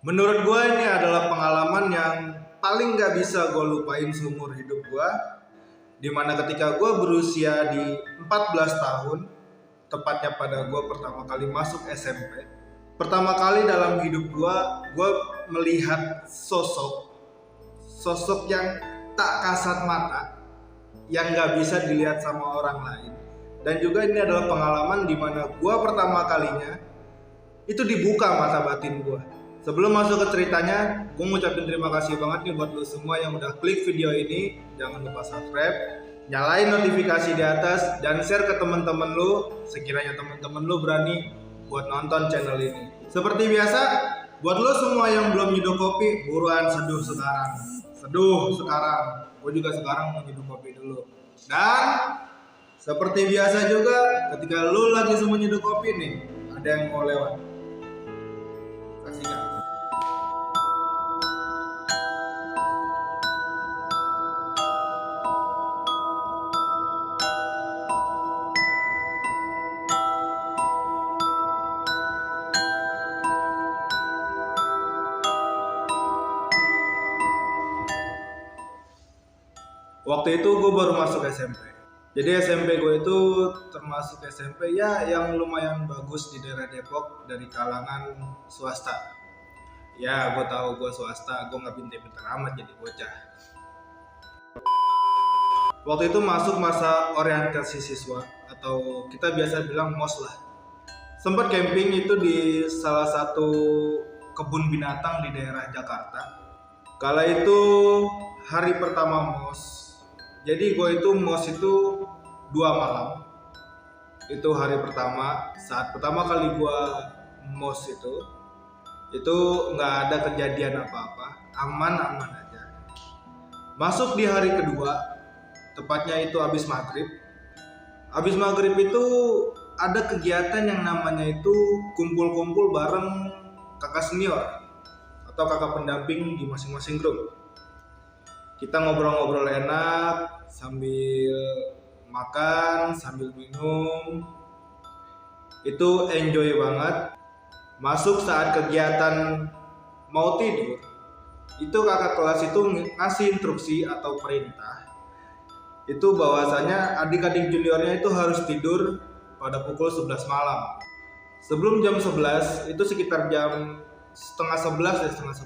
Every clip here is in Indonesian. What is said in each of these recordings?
Menurut gue ini adalah pengalaman yang paling gak bisa gue lupain seumur hidup gue. Dimana ketika gue berusia di 14 tahun, tepatnya pada gue pertama kali masuk SMP. Pertama kali dalam hidup gue melihat sosok yang tak kasat mata, yang gak bisa dilihat sama orang lain. Dan juga ini adalah pengalaman dimana gue pertama kalinya itu dibuka mata batin gue. Sebelum masuk ke ceritanya, gue ngucapin terima kasih banget nih buat lo semua yang udah klik video ini. Jangan lupa subscribe, nyalain notifikasi di atas, dan share ke teman-teman lo sekiranya teman-teman lo berani buat nonton channel ini. Seperti biasa, buat lo semua yang belum nyeduh kopi, buruan seduh sekarang. Seduh sekarang. Gue juga sekarang mau nyeduh kopi dulu. Dan seperti biasa juga, ketika lo lagi semua nyeduh kopi nih, ada yang mau lewat. Saksikan. Waktu itu gue baru masuk SMP. Jadi SMP gue itu termasuk SMP ya yang lumayan bagus di daerah Depok dari kalangan swasta. Ya gue tahu gue swasta, gue nggak pinter-pinter amat jadi bocah. Waktu itu masuk masa orientasi siswa atau kita biasa bilang MOS lah. Sempat camping itu di salah satu kebun binatang di daerah Jakarta. Kala itu hari pertama MOS. Jadi gue itu MOS itu 2 malam. Itu hari pertama, saat pertama kali gue MOS itu nggak ada kejadian apa-apa, aman-aman aja. Masuk di hari kedua, tepatnya itu habis maghrib. Habis maghrib itu ada kegiatan yang namanya itu kumpul-kumpul bareng kakak senior atau kakak pendamping di masing-masing grup. Kita ngobrol-ngobrol enak sambil makan, sambil minum. Itu enjoy banget. Masuk saat kegiatan mau tidur, itu kakak kelas itu ngasih instruksi atau perintah. Itu bahwasanya adik-adik juniornya itu harus tidur pada pukul 11 malam. Sebelum jam 11, itu sekitar jam setengah 11.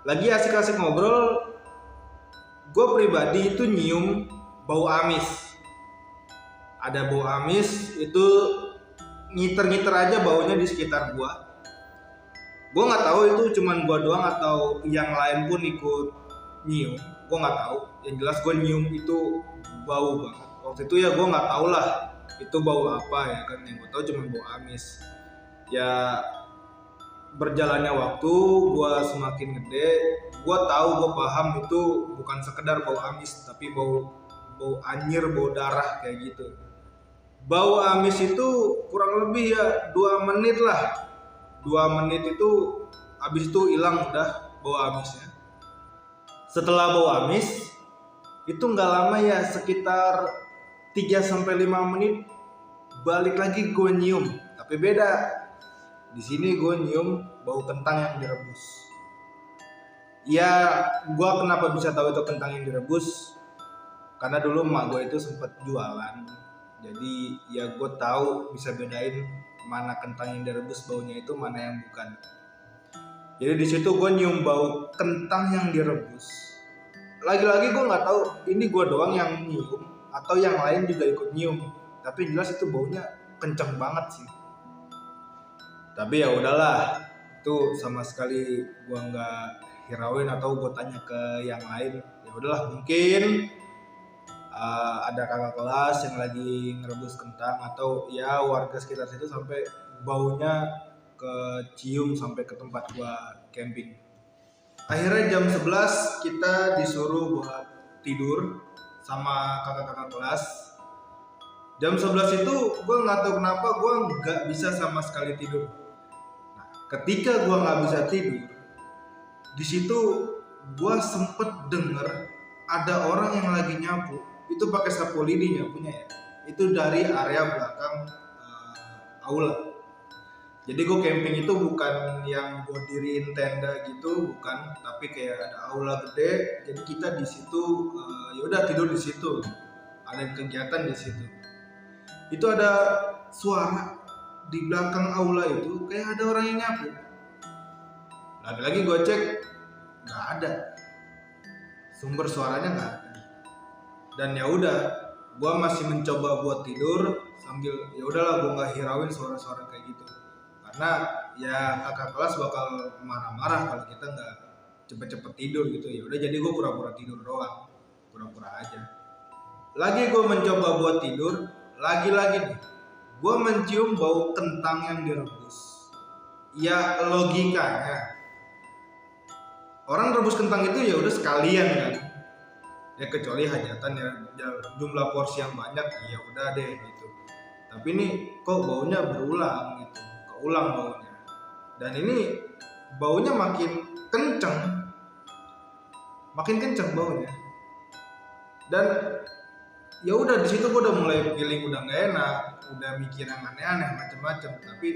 Lagi asik-asik ngobrol, gue pribadi itu nyium bau amis. Ada bau amis itu ngiter-ngiter aja baunya di sekitar gue. Gue nggak tahu itu cuman gue doang atau yang lain pun ikut nyium. Gue nggak tahu. Yang jelas gue nyium itu bau banget. Waktu itu ya gue nggak tahu lah itu bau apa ya kan. Yang gue tahu cuman bau amis. Ya berjalannya waktu, gue semakin gede, gue tahu, gue paham itu bukan sekedar bau amis, tapi bau anjir, bau darah kayak gitu. Bau amis itu kurang lebih ya 2 menit lah. 2 menit itu habis itu hilang udah bau amisnya. Setelah bau amis itu nggak lama ya, sekitar 3-5 menit balik lagi gue nyium, tapi beda. Di sini gue nyium bau kentang yang direbus. Ya, gue kenapa bisa tahu itu kentang yang direbus? Karena dulu emak gue itu sempat jualan. Jadi ya gue tahu bisa bedain mana kentang yang direbus baunya itu, mana yang bukan. Jadi di situ gue nyium bau kentang yang direbus. Lagi-lagi gue nggak tahu ini gue doang yang nyium atau yang lain juga ikut nyium. Tapi jelas itu baunya kenceng banget sih. Tapi ya udahlah, itu sama sekali gua nggak hirauin atau gua tanya ke yang lain. Ya udahlah, mungkin ada kakak kelas yang lagi ngerebus kentang atau ya warga sekitar situ sampai baunya kecium sampai ke tempat gua camping. Akhirnya jam 11 kita disuruh buat tidur sama kakak-kakak kelas. Jam 11 itu gue nggak tahu kenapa gue nggak bisa sama sekali tidur. Nah, ketika gue nggak bisa tidur, di situ gue sempet denger ada orang yang lagi nyapu. Itu pakai sapu lidi nyapunya ya. Itu dari area belakang aula. Jadi gue camping itu bukan yang gue diriin tenda gitu, bukan, tapi kayak ada aula gede. Jadi kita di situ ya udah tidur di situ. Ada kegiatan di situ. Itu ada suara di belakang aula itu kayak ada orang yang nyapu. Lagi-lagi gue cek nggak ada, sumber suaranya nggak ada. Dan ya udah, gue masih mencoba buat tidur sambil ya udahlah gue nggak hirauin suara-suara kayak gitu. Karena ya kakak kelas bakal marah-marah kalau kita nggak cepet-cepet tidur gitu. Ya udah, jadi gue pura-pura tidur doang, pura-pura aja. Lagi gue mencoba buat tidur, lagi-lagi nih gue mencium bau kentang yang direbus. Ya logikanya orang rebus kentang itu ya udah sekalian kan, ya kecuali hajatan ya jumlah porsi yang banyak, ya udah deh gitu. Tapi ini kok baunya berulang gitu, keulang baunya. Dan ini baunya makin kenceng baunya. Dan ya udah di situ gue udah mulai feeling udah nggak enak, udah mikir yang aneh-aneh macem-macem. Tapi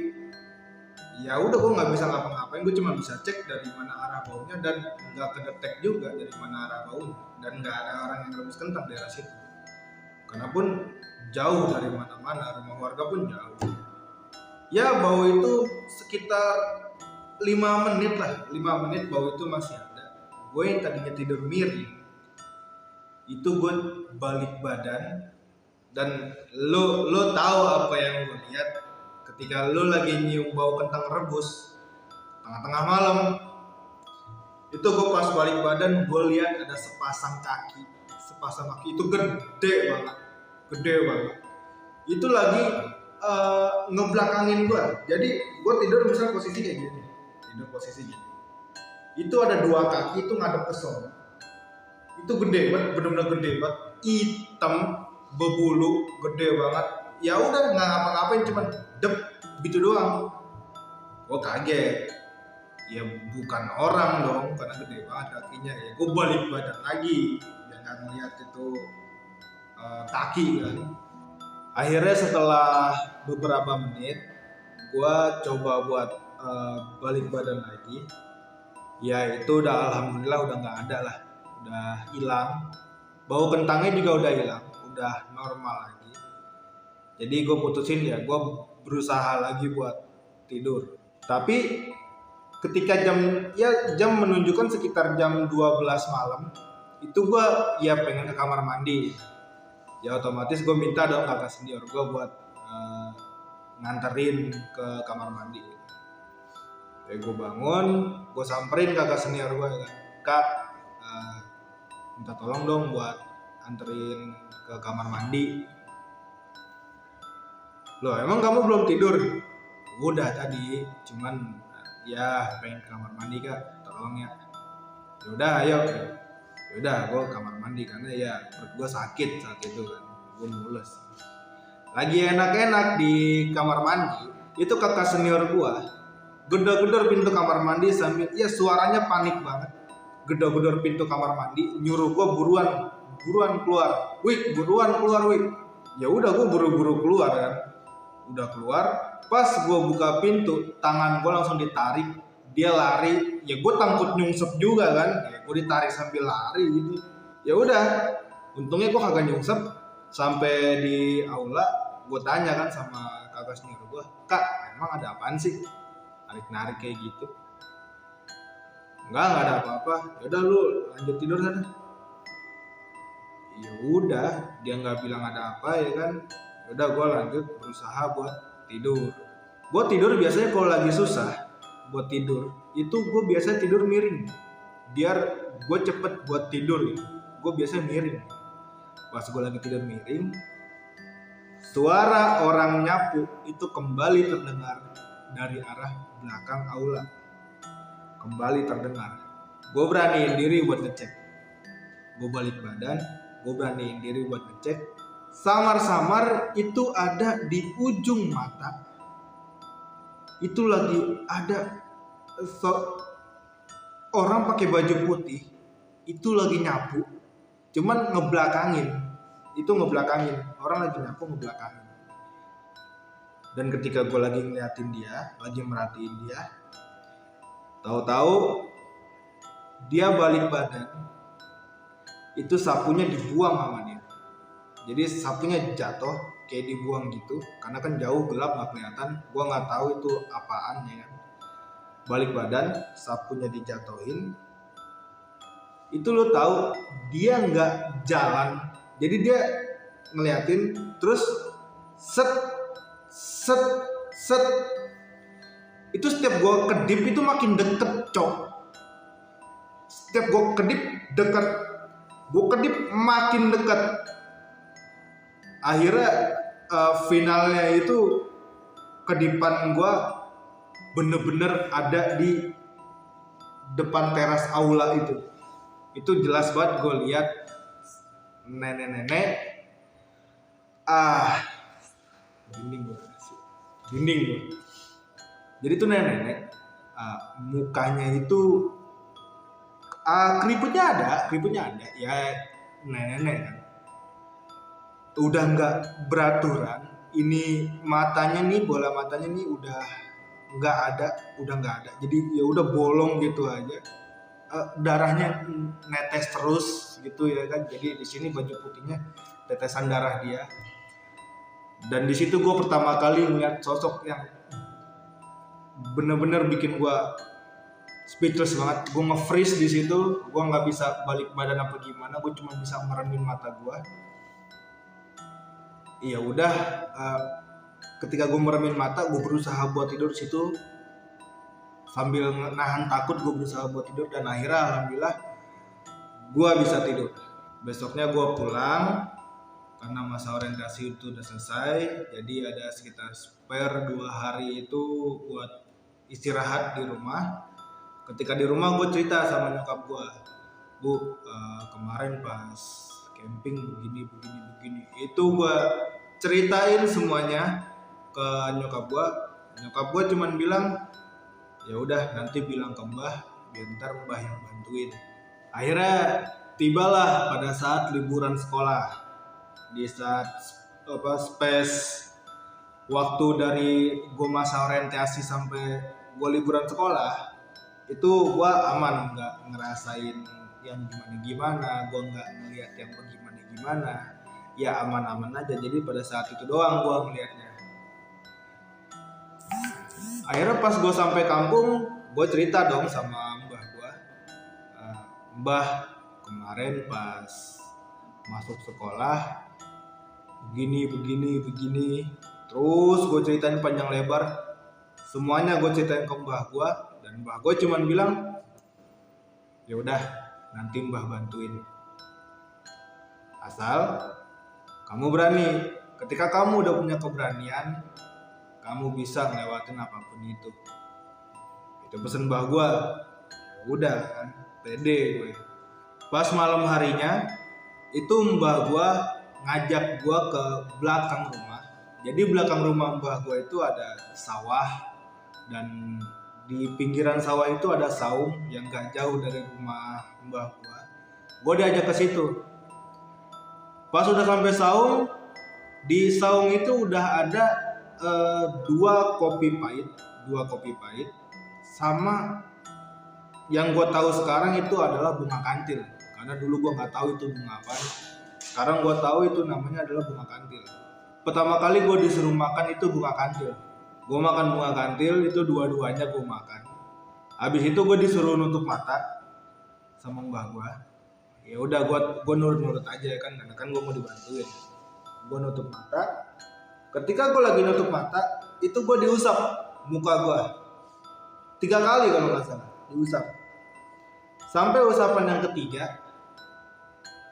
ya udah, gue nggak bisa ngapa-ngapain, gue cuma bisa cek dari mana arah baunya, dan nggak kedetek juga dari mana arah baunya, dan nggak ada orang yang rebus kentang di daerah situ. Karena pun jauh dari mana-mana, rumah warga pun jauh. Ya bau itu sekitar 5 menit lah, 5 menit bau itu masih ada. Gue yang tadinya tidur miring, itu gue balik badan, dan lo tahu apa yang gue lihat ketika lo lagi nyium bau kentang rebus tengah-tengah malam. Itu gue pas balik badan, gue lihat ada sepasang kaki itu gede banget. Itu lagi ngebelakangin gue. Jadi gue tidur misalnya posisi kayak gini, itu ada 2 kaki itu ngadep ke sono. Itu gede banget, bener-bener gede banget, hitam, berbulu, gede banget. Ya udah, nggak ngapa-ngapain, cuman dep gitu doang. Gue kaget, ya bukan orang dong karena gede banget kakinya. Ya gue balik badan lagi, biar nggak ngeliat itu kaki kan. Akhirnya setelah beberapa menit gue coba buat balik badan lagi. Ya itu udah alhamdulillah udah nggak ada lah, udah hilang. Bau kentangnya juga udah hilang, udah normal lagi. Jadi gue putusin ya gue berusaha lagi buat tidur. Tapi ketika jam menunjukkan sekitar jam 12 malam, itu gue ya pengen ke kamar mandi. Ya otomatis gue minta dong kakak senior gue buat nganterin ke kamar mandi. Ya gue bangun, gue samperin kakak senior gue kan, kak minta tolong dong buat anterin ke kamar mandi. Loh emang kamu belum tidur? Udah tadi, cuman ya pengen ke kamar mandi kak, tolong ya. Yaudah ayo. Yaudah gue ke kamar mandi karena ya perut gue sakit saat itu kan, gue mules. Lagi enak-enak di kamar mandi, itu kakak senior gue gedor-gedor pintu kamar mandi sambil ya suaranya panik banget. Gedor-gedor pintu kamar mandi, nyuruh gue buruan keluar. Wih, buruan keluar, wih. Ya udah gue buru-buru keluar kan. Udah keluar, pas gue buka pintu, tangan gue langsung ditarik. Dia lari, ya gue takut nyungsep juga kan. Ya gue ditarik sambil lari gitu. Ya udah, untungnya gue kagak nyungsep. Sampai di aula, gue tanya kan sama kakak senior gue, kak emang ada apaan sih? Narik-narik kayak gitu. Enggak ada apa-apa. Yaudah lu lanjut tidur sana. Ya udah, dia nggak bilang ada apa ya kan. Yaudah gue lanjut berusaha buat tidur. Gue tidur biasanya kalau lagi susah buat tidur, itu gue biasa tidur miring. Biar gue cepet buat tidur gitu. Gue biasa miring. Pas gue lagi tidur miring, suara orang nyapu itu kembali terdengar dari arah belakang aula. Kembali terdengar. Gue beraniin diri buat ngecek. Gue balik badan, gue beraniin diri buat ngecek. Samar-samar itu ada di ujung mata. Itu lagi ada orang pakai baju putih. Itu lagi nyapu. Cuman ngebelakangin. Itu ngebelakangin. Orang lagi nyapu ngebelakangin. Dan ketika gue lagi ngeliatin dia, lagi merhatiin dia, tahu-tahu dia balik badan, itu sapunya dibuang sama dia. Jadi sapunya jatuh kayak dibuang gitu, karena kan jauh gelap nggak kelihatan. Gue nggak tahu itu apaan ya kan. Balik badan, sapunya dijatuhin. Itu lo tahu dia nggak jalan, jadi dia ngeliatin terus set set set. Itu setiap gue kedip itu makin deket, cok. Setiap gue kedip deket, gue kedip makin deket. Akhirnya finalnya itu kedipan gue bener-bener ada di depan teras aula itu. Itu jelas banget gue lihat nenek-nenek. Dinding gue. Jadi tuh nenek-nenek mukanya itu keriputnya ada ya, nenek-nenek kan. Udah nggak beraturan. Ini matanya nih, bola matanya nih udah nggak ada. Jadi ya udah bolong gitu aja. Darahnya netes terus gitu ya kan. Jadi di sini baju putihnya tetesan darah dia. Dan di situ gue pertama kali melihat sosok yang bener-bener bikin gue speechless banget. Gue nge-freeze di situ. Gue nggak bisa balik badan apa gimana. Gue cuma bisa meremin mata gue. Iya udah. Ketika gue meremin mata, gue berusaha buat tidur di situ. Sambil nahan takut, gue berusaha buat tidur. Dan akhirnya alhamdulillah gue bisa tidur. Besoknya gue pulang karena masa orientasi itu udah selesai. Jadi ada sekitar spare 2 hari itu buat istirahat di rumah. Ketika di rumah gue cerita sama nyokap gue, Bu, kemarin pas camping begini. Itu gue ceritain semuanya ke nyokap gue. Nyokap gue cuman bilang, ya udah nanti bilang ke Mbah, biar ntar Mbah yang bantuin. Akhirnya tibalah pada saat liburan sekolah. Di saat space waktu dari gue masa orientasi sampai gue liburan sekolah, itu gue aman, nggak ngerasain yang gimana, gue nggak ngeliat yang gimana, ya aman-aman aja. Jadi pada saat itu doang gue ngeliatnya. Akhirnya pas gue sampai kampung, gue cerita dong sama mbah gue, Mbah kemarin pas masuk sekolah begini. Terus gue ceritain panjang lebar, semuanya gue ceritain ke mbah gue. Dan mbah gue cuman bilang, ya udah nanti mbah bantuin, asal kamu berani. Ketika kamu udah punya keberanian, kamu bisa ngelewatin apapun itu. Itu pesen mbah gue. Udah kan, pede gue. Pas malam harinya itu mbah gue ngajak gue ke belakang rumah. Jadi belakang rumah mbah gue itu ada sawah, dan di pinggiran sawah itu ada saung yang gak jauh dari rumah mbah gue. Gue diajak ke situ. Pas udah sampai saung, di saung itu udah ada 2 kopi pahit sama yang gue tahu sekarang itu adalah bunga kantil. Karena dulu gue nggak tahu itu bunga apa. Sekarang gue tahu itu namanya adalah bunga kantil. Pertama kali gue disuruh makan itu bunga kantil. Gue makan bunga kantil itu dua-duanya gue makan. Habis itu gue disuruh nutup mata sama mbah gue. Ya udah gue nurut aja kan, karena kan gue mau dibantuin. Gue nutup mata. Ketika gue lagi nutup mata, itu gue diusap muka gue 3 kali kalau nggak salah, diusap. Sampai usapan yang ketiga,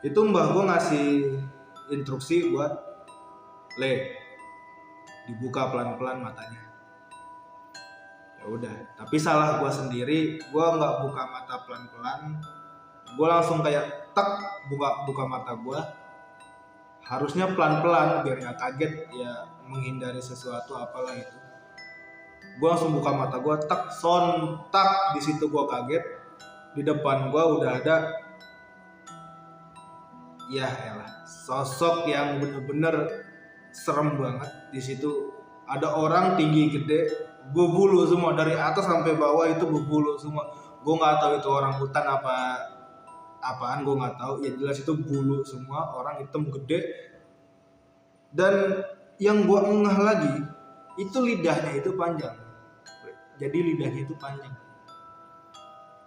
itu mbah gue ngasih instruksi buat dibuka pelan-pelan matanya. Ya udah, tapi salah gue sendiri, gue nggak buka mata pelan-pelan, gue langsung kayak buka mata gue. Harusnya pelan-pelan biar nggak kaget, ya menghindari sesuatu apalah itu. Gue langsung buka mata gue, sontak di situ gue kaget. Di depan gue udah ada, ya elah, sosok yang bener-bener serem banget. Di situ ada orang tinggi gede berbulu semua dari atas sampai bawah itu berbulu semua. Gue nggak tahu itu orang hutan apaan, gue nggak tahu. Ya jelas itu bulu semua, orang hitam gede. Dan yang gue ngeh lagi itu lidahnya itu panjang. Jadi lidahnya itu panjang.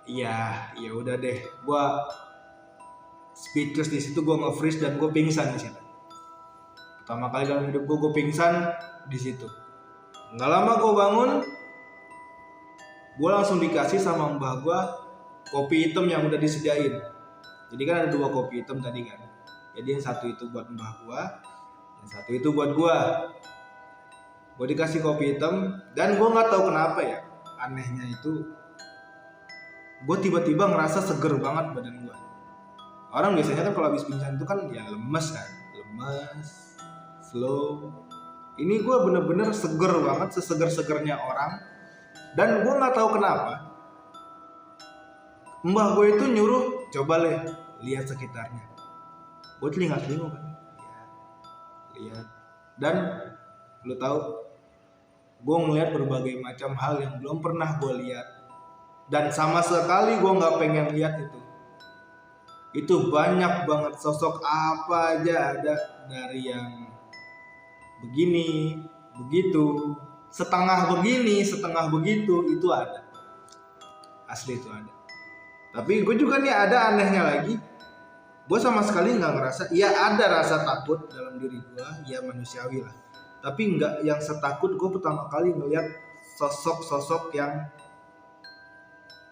Iya, ya udah deh. Gue speechless di situ, gue nge-freeze dan gue pingsan di situ. Pertama kali dalam hidup gue pingsan di situ. Nggak lama gue bangun, gue langsung dikasih sama mbah gue kopi hitam yang udah disediain. Jadi kan ada 2 kopi hitam tadi kan. Jadi yang satu itu buat mbah gue, yang satu itu buat gue. Gue dikasih kopi hitam dan gue nggak tahu kenapa ya. Anehnya itu, gue tiba-tiba ngerasa seger banget badan gue. Orang biasanya kan kalau habis pingsan itu kan ya lemes kan, lemes, slow. Ini gue bener-bener seger banget, seseger-segernya orang. Dan gue nggak tahu kenapa, mbah gue itu nyuruh coba lihat sekitarnya. Gue telinga-telinga kan, lihat. Dan lo tahu, gue ngeliat berbagai macam hal yang belum pernah gue lihat. Dan sama sekali gue nggak pengen lihat itu. Itu banyak banget sosok apa aja ada, dari yang begini, begitu, setengah begini, setengah begitu, itu ada. Asli itu ada. Tapi gue juga nih ada anehnya lagi. Gue sama sekali nggak ngerasa, ya ada rasa takut dalam diri gue, ya manusiawi lah. Tapi nggak yang setakut gue pertama kali ngeliat sosok-sosok yang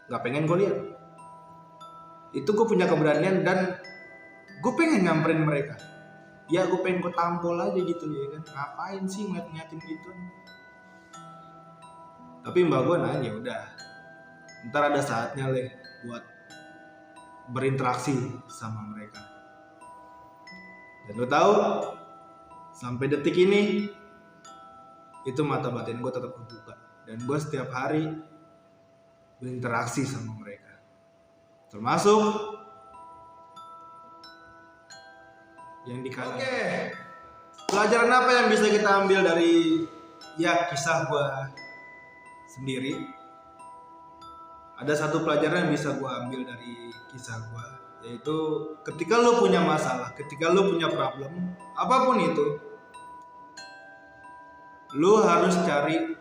nggak pengen gue lihat. Itu gue punya keberanian dan gue pengen nyamperin mereka. Ya gue pengen gue tampol aja gitu ya kan. Ngapain sih ngeliatin gitu? Tapi mbak gue nanya, udah, ntar ada saatnya buat berinteraksi sama mereka. Dan lo tahu, sampai detik ini itu mata batin gue tetap kebuka. Dan gue setiap hari berinteraksi sama mereka. Termasuk yang di kanan. Oke. Pelajaran apa yang bisa kita ambil dari kisah gue sendiri? Ada satu pelajaran yang bisa gue ambil dari kisah gue, yaitu ketika lo punya masalah, ketika lo punya problem, apapun itu, lo harus cari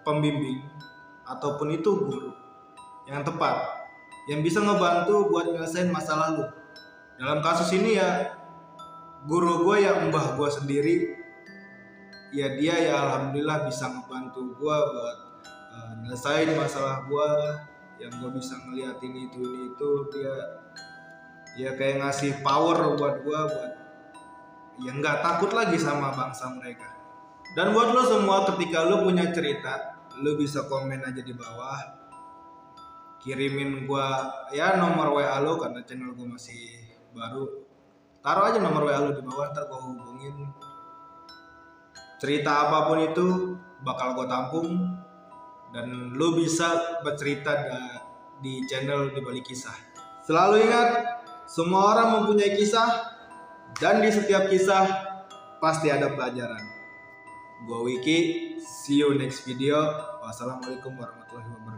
pembimbing ataupun itu guru yang tepat, yang bisa ngebantu buat nyelesain masalah lu. Dalam kasus ini ya guru gue yang mbah gue sendiri, ya dia ya alhamdulillah bisa ngebantu gue buat nyelesain masalah gue. Yang gue bisa ngeliatin itu dia ya kayak ngasih power buat gue buat ya nggak takut lagi sama bangsa mereka. Dan buat lo semua, ketika lo punya cerita, lo bisa komen aja di bawah, kirimin gua ya nomor WA lo karena channel gua masih baru. Taruh aja nomor WA lo di bawah, ntar gua hubungin. Cerita apapun itu bakal gua tampung dan lo bisa bercerita di channel Di Balik Kisah. Selalu ingat, semua orang mempunyai kisah dan di setiap kisah pasti ada pelajaran. Gua Wiki, see you next video. Wassalamualaikum warahmatullahi wabarakatuh.